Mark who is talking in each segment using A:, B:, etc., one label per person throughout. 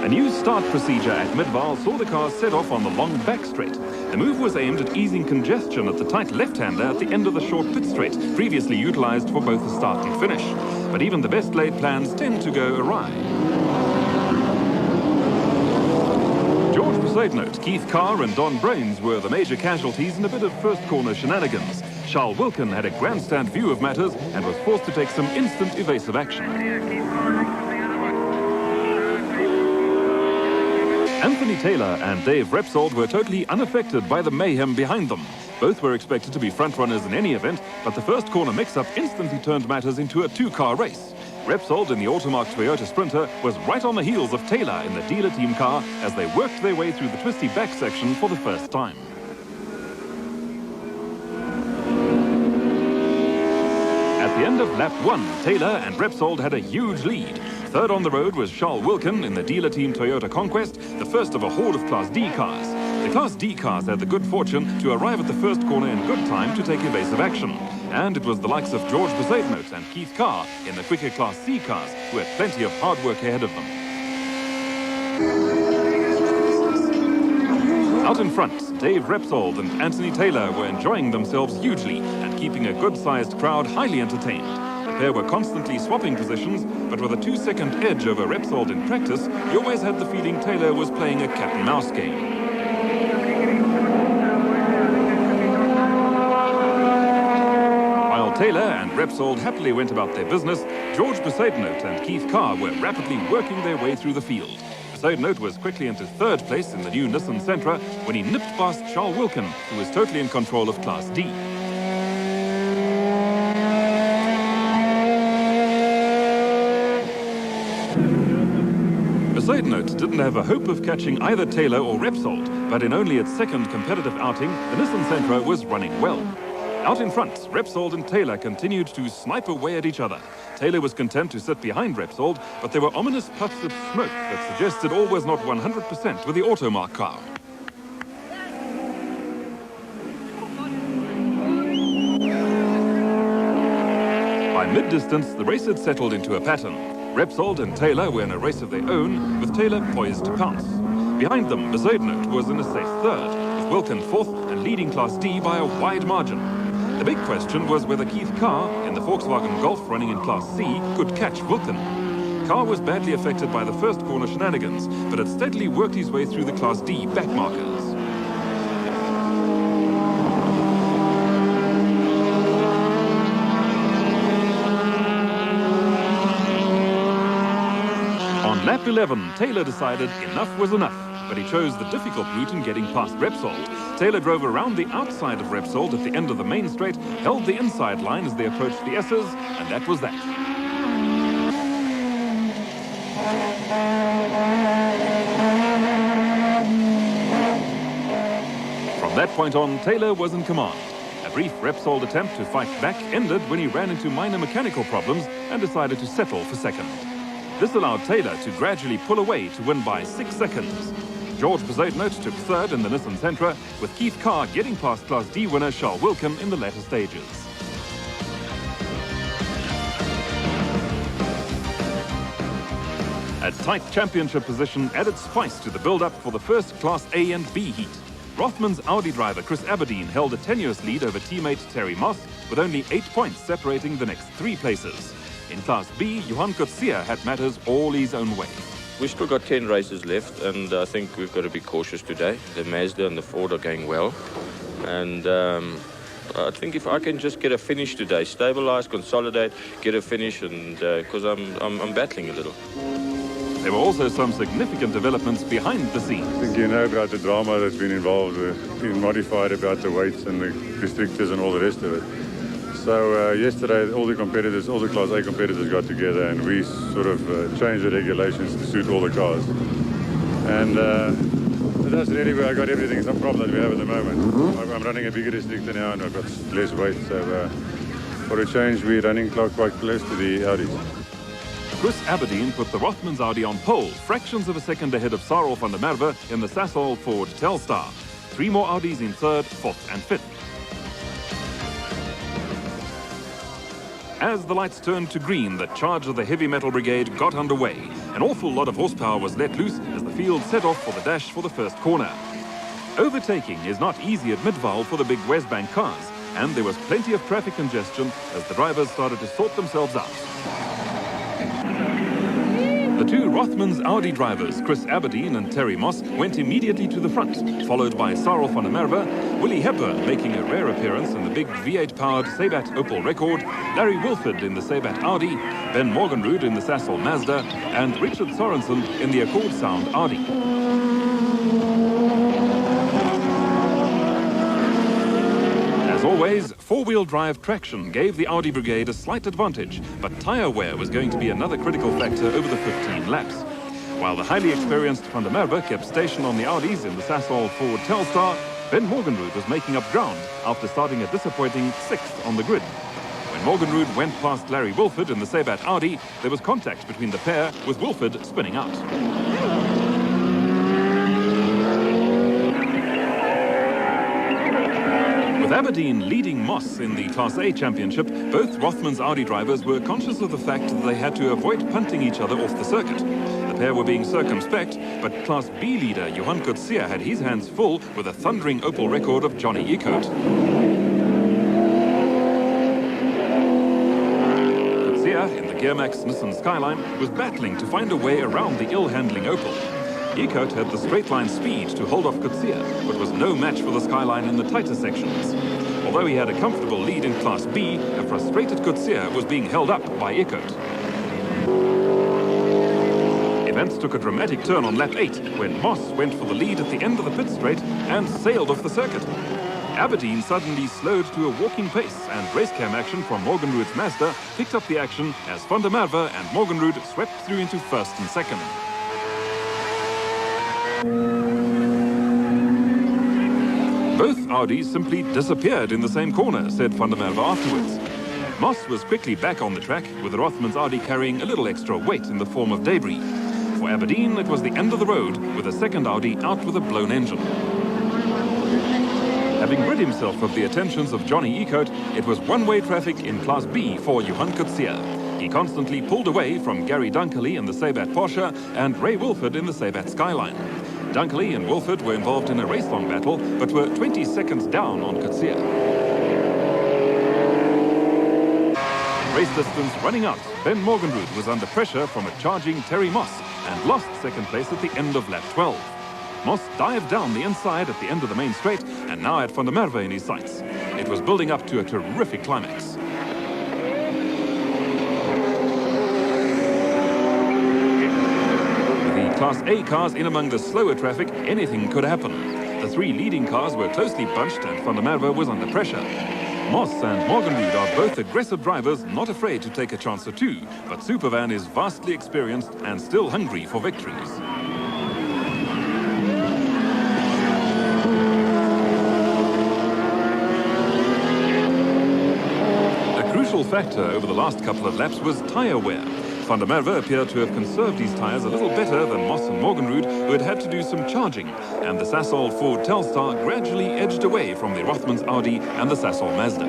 A: A new start procedure at Midvaal saw the cars set off on the long back straight. The move was aimed at easing congestion at the tight left-hander at the end of the short pit straight, previously utilised for both the start and finish. But even the best laid plans tend to go awry. George Bezuidenhout, Keith Carr and Don Brains were the major casualties in a bit of first corner shenanigans. Charles Wilkin had a grandstand view of matters and was forced to take some instant evasive action. Anthony Taylor and Dave Repsold were totally unaffected by the mayhem behind them. Both were expected to be front-runners in any event, but the first corner mix-up instantly turned matters into a two-car race. Repsold in the Automark Toyota Sprinter was right on the heels of Taylor in the dealer team car as they worked their way through the twisty back section for the first time. At the end of lap 1, Taylor and Repsold had a huge lead. Third on the road was Charles Wilkin in the dealer team Toyota Conquest, the first of a horde of Class D cars. The Class D cars had the good fortune to arrive at the first corner in good time to take evasive action. And it was the likes of George Bezuidenhout and Keith Carr in the quicker Class C cars who had plenty of hard work ahead of them. Out in front, Dave Repsold and Anthony Taylor were enjoying themselves hugely and keeping a good-sized crowd highly entertained. The pair were constantly swapping positions, but with a 2-second edge over Repsold in practice, you always had the feeling Taylor was playing a cat-and-mouse game. While Taylor and Repsold happily went about their business, George Bezuidenhout and Keith Carr were rapidly working their way through the field. Bezuidenhout was quickly into third place in the new Nissan Sentra when he nipped past Charles Wilkin, who was totally in control of Class D. Bezuidenhout didn't have a hope of catching either Taylor or Repsold, but in only its second competitive outing, the Nissan Sentra was running well. Out in front, Repsold and Taylor continued to snipe away at each other. Taylor was content to sit behind Repsold, but there were ominous puffs of smoke that suggested all was not 100% with the Automark car. By mid-distance, the race had settled into a pattern. Repsold and Taylor were in a race of their own, with Taylor poised to pounce. Behind them, Bezuidenhout was in a safe third, with Wilkin fourth and leading Class D by a wide margin. The big question was whether Keith Carr, in the Volkswagen Golf running in Class C, could catch Wilkin. Carr was badly affected by the first corner shenanigans, but had steadily worked his way through the Class D back markers. On lap 11, Taylor decided enough was enough, but he chose the difficult route in getting past Repsold. Taylor drove around the outside of Repsold at the end of the main straight, held the inside line as they approached the S's, and that was that. From that point on, Taylor was in command. A brief Repsold attempt to fight back ended when he ran into minor mechanical problems and decided to settle for second. This allowed Taylor to gradually pull away to win by 6 seconds. George Bezuidenhout took third in the Nissan Sentra, with Keith Carr getting past Class D winner Charles Wilkin in the latter stages. A tight championship position added spice to the build-up for the first Class A and B heat. Rothman's Audi driver Chris Aberdeen held a tenuous lead over teammate Terry Moss, with only 8 points separating the next 3 places. In Class B, Johan Coetzee had matters all his own way.
B: We've still got 10 races left, and I think we've got to be cautious today. The Mazda and the Ford are going well. And I think if I can just get a finish today, stabilise, consolidate, get a finish, and because I'm battling a little.
A: There were also some significant developments behind the scenes.
C: I think you know about the drama that's been involved, been modified about the weights and the restrictors and all the rest of it. So yesterday, all the competitors, all the Class A competitors got together and we sort of changed the regulations to suit all the cars. And that's really where I got everything, some problem that we have at the moment. I'm running a bigger restrictor now and I've got less weight. So for a change, we're running quite close to the Audis.
A: Chris Aberdeen put the Rothmans Audi on pole, fractions of a second ahead of Sarel van der Merwe in the Sasol Ford Telstar. 3 more Audis in third, fourth and fifth. As the lights turned to green, the charge of the heavy metal brigade got underway. An awful lot of horsepower was let loose as the field set off for the dash for the first corner. Overtaking is not easy at Midvaal for the big Wesbank cars, and there was plenty of traffic congestion as the drivers started to sort themselves out. The two Rothmans Audi drivers, Chris Aberdeen and Terry Moss, went immediately to the front, followed by Sarel van der Merwe, Willie Hepburn making a rare appearance in the big V8-powered Sabat Opel Record, Larry Wilford in the Sabat Audi, Ben Morgenrud in the Sasol Mazda, and Richard Sorensen in the Accord Sound Audi. As always, four-wheel drive traction gave the Audi brigade a slight advantage, but tyre wear was going to be another critical factor over the 15 laps. While the highly experienced van der Merwe kept station on the Audis in the Sasol Ford Telstar, Ben Morgenrud was making up ground after starting a disappointing 6th on the grid. When Morgenrud went past Larry Wilford in the Sabat Audi, there was contact between the pair, with Wilford spinning out. With Aberdeen leading Moss in the Class A championship, both Rothmans Audi drivers were conscious of the fact that they had to avoid punting each other off the circuit. The pair were being circumspect, but Class B leader Johan Coetzee had his hands full with a thundering Opel record of Johnny Eekhout. Coetzee, in the Gearmax Nissan Skyline, was battling to find a way around the ill-handling Opel. Eekhout had the straight-line speed to hold off Coetzee, but was no match for the Skyline in the tighter sections. Although he had a comfortable lead in Class B, a frustrated Coetzee was being held up by Eekhout. Events took a dramatic turn on lap 8, when Moss went for the lead at the end of the pit straight and sailed off the circuit. Aberdeen suddenly slowed to a walking pace, and race cam action from Morgenrud's Mazda picked up the action as van der Merwe and Morgenrud swept through into first and second. Both Audis simply disappeared in the same corner, said van der Merwe afterwards. Moss was quickly back on the track, with the Rothmans Audi carrying a little extra weight in the form of debris. For Aberdeen, it was the end of the road, with the second Audi out with a blown engine. Having rid himself of the attentions of Johnny Eekhout, it was one-way traffic in Class B for Johan Coetzee. He constantly pulled away from Gary Dunkley in the Sabat Porsche and Ray Wilford in the Sabat Skyline. Dunkley and Wilford were involved in a race-long battle, but were 20 seconds down on Coetzee. Race distance running out, Ben Morgenrud was under pressure from a charging Terry Moss and lost second place at the end of lap 12. Moss dived down the inside at the end of the main straight and now had van der Merwe in his sights. It was building up to a terrific climax. Class A cars in among the slower traffic, anything could happen. The three leading cars were closely bunched and van der Merwe was under pressure. Moss and Morgenrud are both aggressive drivers, not afraid to take a chance or two, but Supervan is vastly experienced and still hungry for victories. A crucial factor over the last couple of laps was tyre wear. Van der Merwe appeared to have conserved his tyres a little better than Moss and Morgenrud, who had to do some charging, and the Sasol Ford Telstar gradually edged away from the Rothmans Audi and the Sasol Mazda.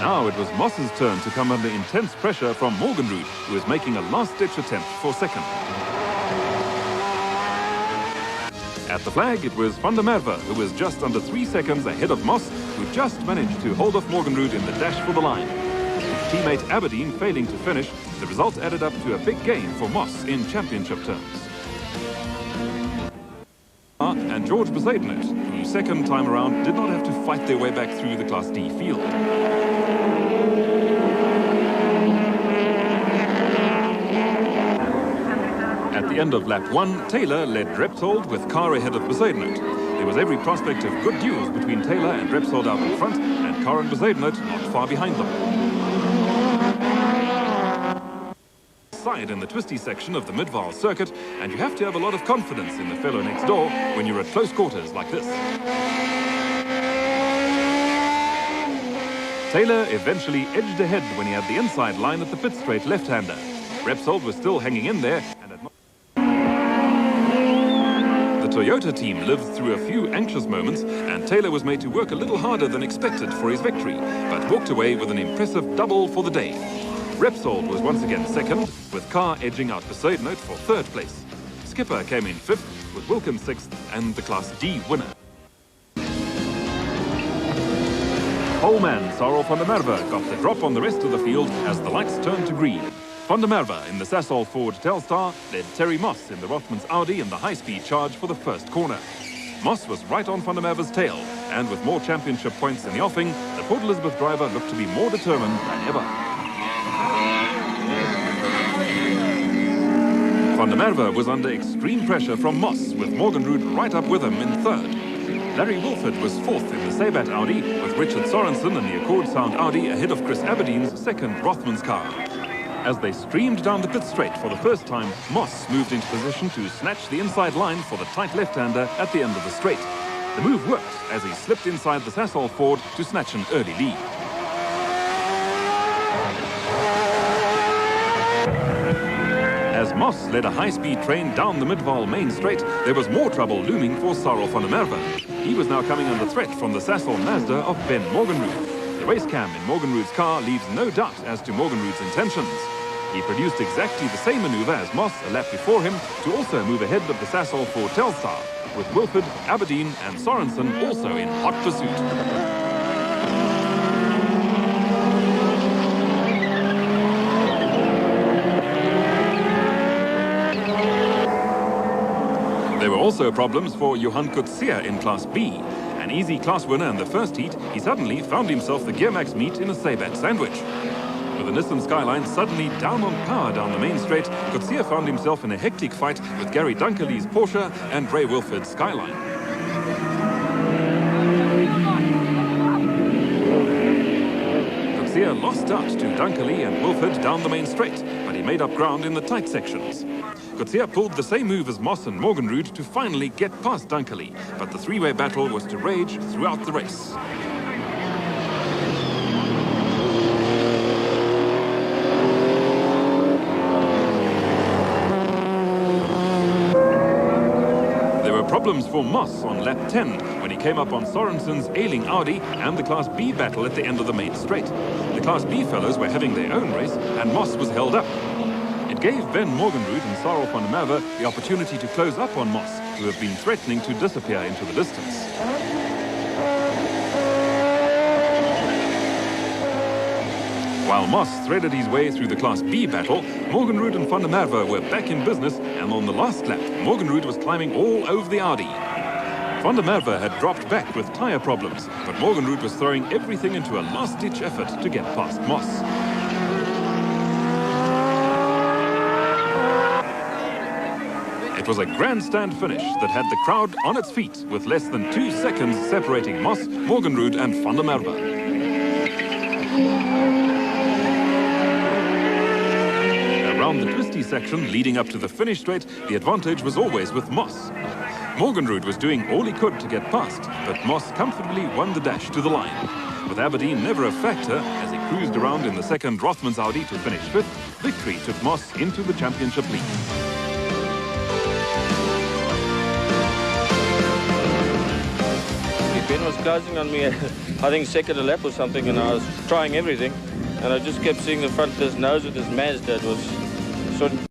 A: Now it was Moss's turn to come under intense pressure from Morgenrud, who was making a last-ditch attempt for second. At the flag, it was van der Merwe, who was just under 3 seconds ahead of Moss, who just managed to hold off Morgenrud in the dash for the line. Teammate Aberdeen failing to finish, the result added up to a big gain for Moss in championship terms. And George Bezuidenhout, who second time around did not have to fight their way back through the Class D field. At the end of lap 1, Taylor led Repsold with car ahead of Bezuidenhout. There was every prospect of good duels between Taylor and Repsold out in front, and Car and Bezuidenhout not far behind them. Side in the twisty section of the Midvaal circuit, and you have to have a lot of confidence in the fellow next door when you're at close quarters like this. Taylor eventually edged ahead when he had the inside line at the pit straight left-hander. Repsold was still hanging in there, and the Toyota team lived through a few anxious moments, and Taylor was made to work a little harder than expected for his victory, but walked away with an impressive double for the day. Repsol was once again second, with Carr edging out Bezuidenhout for third place. Skipper came in fifth, with Wilkin sixth and the Class D winner. Poleman Sarel van der Merwe got the drop on the rest of the field as the lights turned to green. Van der Merwe in the Sasol Ford Telstar led Terry Moss in the Rothmans Audi in the high-speed charge for the first corner. Moss was right on Van der Merwe's tail, and with more championship points in the offing, the Port Elizabeth driver looked to be more determined than ever. Van der Merwe was under extreme pressure from Moss, with Morgenrud right up with him in third. Larry Wilford was fourth in the Sabat Audi, with Richard Sorensen in the Accord Sound Audi ahead of Chris Aberdeen's second Rothmans car. As they streamed down the pit straight for the first time, Moss moved into position to snatch the inside line for the tight left-hander at the end of the straight. The move worked as he slipped inside the Sasol Ford to snatch an early lead. As Moss led a high-speed train down the Midvaal main straight, there was more trouble looming for Sarel van der Merwe. He was now coming under threat from the Sasol Mazda of Ben Morgenrud. The race cam in Morgenrud's car leaves no doubt as to Morgenrud's intentions. He produced exactly the same maneuver as Moss a lap before him to also move ahead of the Sasol Ford Telstar, with Wilford, Aberdeen and Sorensen also in hot pursuit. There were also problems for Johan Coetzee in Class B. An easy class winner in the first heat, he suddenly found himself the Gearmax meet in a Sabat sandwich. With the Nissan Skyline suddenly down on power down the main straight, Coetzee found himself in a hectic fight with Gary Dunkerley's Porsche and Ray Wilford's Skyline. Coetzee lost out to Dunkerley and Wilford down the main straight, but he made up ground in the tight sections. Coetzee pulled the same move as Moss and Morgenrud to finally get past Dunkerley, but the three-way battle was to rage throughout the race. There were problems for Moss on lap 10 when he came up on Sorensen's ailing Audi and the Class B battle at the end of the main straight. The Class B fellows were having their own race and Moss was held up. It gave Ben Morgenrud and Sarel van der Merwe the opportunity to close up on Moss, who have been threatening to disappear into the distance. While Moss threaded his way through the Class B battle, Morgenrud and van der Merwe were back in business, and on the last lap, Morgenrud was climbing all over the Audi. Van der Merwe had dropped back with tyre problems, but Morgenrud was throwing everything into a last-ditch effort to get past Moss. It was a grandstand finish that had the crowd on its feet, with less than 2 seconds separating Moss, Morgenrud and van der Merwe. Around the twisty section leading up to the finish straight, the advantage was always with Moss. Morgenrud was doing all he could to get past, but Moss comfortably won the dash to the line. With Aberdeen never a factor as he cruised around in the second Rothmans Audi to finish fifth, victory took Moss into the championship lead.
B: Ben was closing on me, I think second a lap or something, and I was trying everything, and I just kept seeing the front of his nose with his Mazda. It was sort of